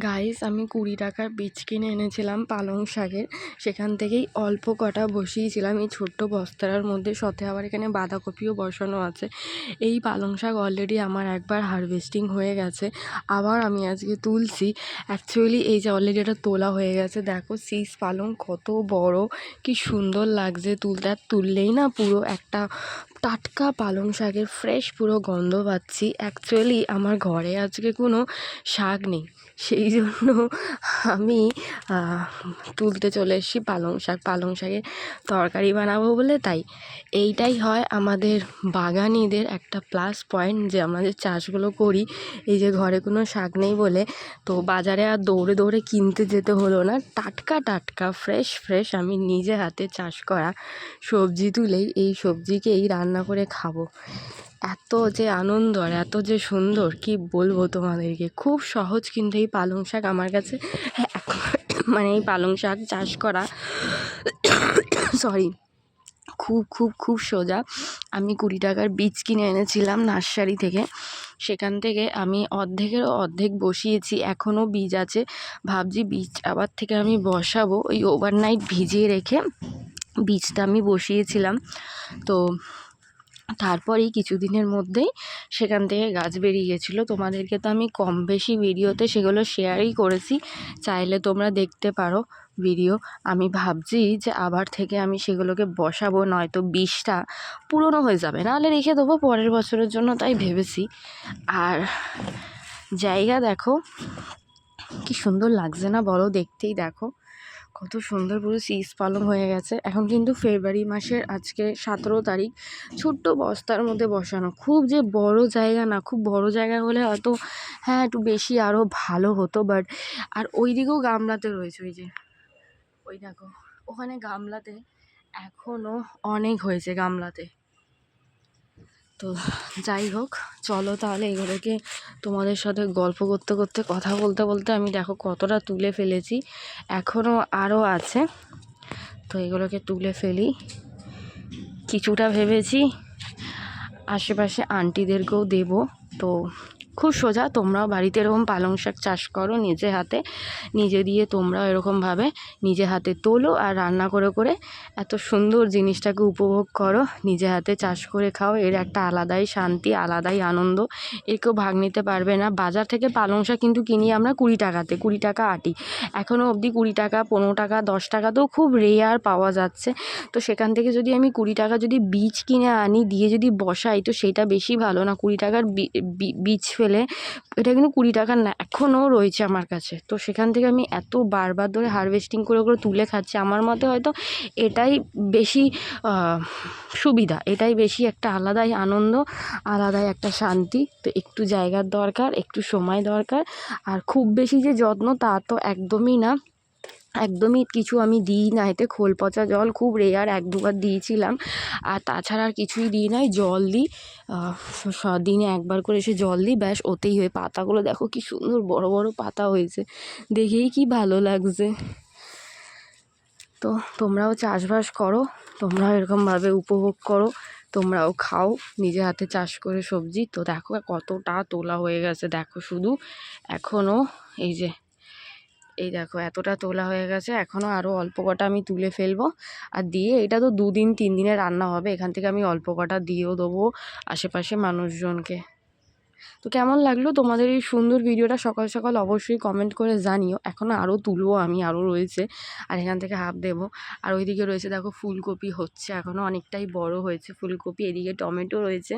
Guys, আমি 20 টাকার বীজ কিনে এনেছিলাম পালং শাকের। সেখান থেকেই অল্প কটা বসিয়েছিলাম এই ছোট্ট বস্তার মধ্যে। সাথে আবার এখানে বাঁধাকপিও বসানো আছে। এই পালং শাক অলরেডি আমার একবার হারভেস্টিং হয়ে গেছে, আবার আমি আজকে তুলছি। অ্যাকচুয়ালি এই যে অলরেডি এটা তোলা হয়ে গেছে, দেখো শীষ পালং কত বড়, কি সুন্দর লাগছে তুলতে। আর তুললেই না পুরো একটা টাটকা পালং শাকের ফ্রেশ পুরো গন্ধ পাচ্ছি। অ্যাকচুয়ালি আমার ঘরে আজকে কোনো শাক নেই, সেই জন্য আমি তুলতে চলে এসেছি পালং শাকের তরকারি বানাবো বলে। তাই এইটাই হয় আমাদের বাগানিদের একটা প্লাস পয়েন্ট, যে আমরা যে চাষগুলো করি, এই যে ঘরে কোনো শাক নেই বলে তো বাজারে আর দৌড়ে দৌড়ে কিনতে যেতে হলো না। টাটকা টাটকা ফ্রেশ আমি নিজে হাতে চাষ করা সবজি তুলেই এই সবজিকেই রান্না করে খাবো। এত যে আনন্দ আর এত যে সুন্দর, কি বলবো তোমাদেরকে। খুব সহজ কিন্তু এই পালং শাক আমার কাছে, মানে এই পালং শাক চাষ করা সরি খুব খুব খুব সোজা। আমি 20 টাকার বীজ কিনে এনেছিলাম নার্সারি থেকে। সেখান থেকে আমি অর্ধেকেরও অর্ধেক বসিয়েছি, এখনও বীজ আছে। ভাবছি বীজ আবার থেকে আমি বসাবো। ওই ওভারনাইট ভিজিয়ে রেখে বীজটা আমি বসিয়েছিলাম। তো তারপরেই কিছুদিনের মধ্যেই সেখান থেকে গাছ বেরিয়ে গেছিলো। তোমাদেরকে তো আমি কম বেশি ভিডিওতে সেগুলো শেয়ারই করেছি, চাইলে তোমরা দেখতে পারো ভিডিও। আমি ভাবছি যে আবার থেকে আমি সেগুলোকে বসাবো, নয়তো বীজটা পুরনো হয়ে যাবে, নাহলে রেখে দেবো পরের বছরের জন্য, তাই ভেবেছি। আর জায়গা দেখো কি সুন্দর লাগছে না বলো, দেখতেই দেখো কত সুন্দর পুরো শীষ পালং হয়ে গেছে। এখন কিন্তু ফেব্রুয়ারি মাসের আজকে 17 তারিখ। ছোট্ট বস্তার মধ্যে বসানো, খুব যে বড় জায়গা না, খুব বড় জায়গা হলে হয়তো হ্যাঁ একটু বেশি আরও ভালো হতো। বাট আর ওই দিকেও গামলাতে রয়েছে, ওই যে ওই দেখো ওখানে গামলাতে এখনও অনেক হয়েছে গামলাতে। তো যাই হোক, চলো তাহলে এগুলোকে তোমাদের সাথে গল্প করতে করতে কথা বলতে বলতে আমি দেখো কতটা তুলে ফেলেছি, এখনও আরও আছে। তো এগুলোকে তুলে ফেলি। কিছুটা ভেবেছি আশেপাশে আন্টিদেরকেও দেবো। তো খুব সোজা, তোমরাও বাড়িতে এরকম পালং শাক চাষ করো নিজে হাতে, নিজে দিয়ে তোমরাও এরকমভাবে নিজে হাতে তোলো আর রান্না করে করে এত সুন্দর জিনিসটাকে উপভোগ করো। নিজে হাতে চাষ করে খাও, এর একটা আলাদাই শান্তি, আলাদাই আনন্দ, এর কেউ ভাগ নিতে পারবে না। বাজার থেকে পালং শাক কিন্তু কিনি আমরা 20 টাকাতে, 20 টাকা আটি। এখনও অবধি 20 টাকা, 15 টাকা, 10 টাকাতেও খুব রেয়ার পাওয়া যাচ্ছে। তো সেখান থেকে যদি আমি 20 টাকা যদি বীজ কিনে আনি, দিয়ে যদি বসাই, তো সেটা বেশি ভালো না। 20 টাকার বীজ ফেলে এটা কিন্তু 20 টাকার না, এখনও রয়েছে আমার কাছে। তো সেখান থেকে আমি এত বারবার ধরে হারভেস্টিং করে করে তুলে খাচ্ছি। আমার মতে হয়তো এটাই বেশি সুবিধা, এটাই বেশি একটা আলাদাই আনন্দ, আলাদাই একটা শান্তি। তো একটু জায়গার দরকার, একটু সময় দরকার, আর খুব বেশি যে যত্ন তা তো একদমই না। একদমই কিছু আমি দিই না এতে, খোল পচা জল খুব রেয়ার 1-2 বার দিয়েছিলাম, আর তাছাড়া আর কিছুই দিই নাই। জল দিই, দিনে একবার করে এসে জল দিই, ব্যাস, ওতেই হয়। পাতাগুলো দেখো কি সুন্দর বড় বড় পাতা হয়েছে, দেখেই কি ভালো লাগছে। তো তোমরাও চাষবাস করো, তোমরাও এরকমভাবে উপভোগ করো, তোমরাও খাও নিজে হাতে চাষ করে সবজি। তো দেখো কতটা তোলা হয়ে গেছে, দেখো শুধু এখনও এই দেখো এতটা তোলা হয়ে গেছে, এখনও আরও অল্প কটা আমি তুলে ফেলবো। আর দিয়ে এটা তো 2-3 দিনে রান্না হবে, এখান থেকে আমি অল্প কটা দিয়েও দেবো আশেপাশে মানুষজনকে। তো কেমন লাগলো তোমাদের এই সুন্দর ভিডিওটা সকাল সকাল অবশ্যই কমেন্ট করে জানিও। এখনও আরও তুলবো আমি, আরও রয়েছে, আর এখান থেকে হাফ দেবো। আর ওইদিকে রয়েছে দেখো ফুলকপি হচ্ছে, এখনও অনেকটাই বড় হয়েছে ফুলকপি। এদিকে টমেটো রয়েছে,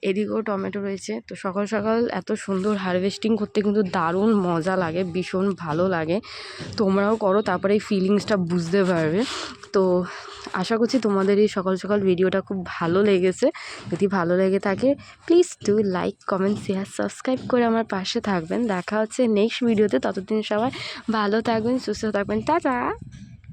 এদিকেও টমেটো রয়েছে। তো সকাল সকাল এত সুন্দর হারভেস্টিং করতে কিন্তু দারুণ মজা লাগে, ভীষণ ভালো লাগে। তোমরাও করো, তারপরে এই ফিলিংসটা বুঝতে পারবে। তো আশা করছি তোমাদের এই সকাল সকাল ভিডিওটা খুব ভালো লেগেছে। যদি ভালো লেগে থাকে please do like, comment, share, subscribe করে আমার পাশে থাকবেন। দেখা হচ্ছে নেক্সট ভিডিওতে, ততদিন সবাই ভালো থাকবেন, সুস্থ থাকবেন, টাটা।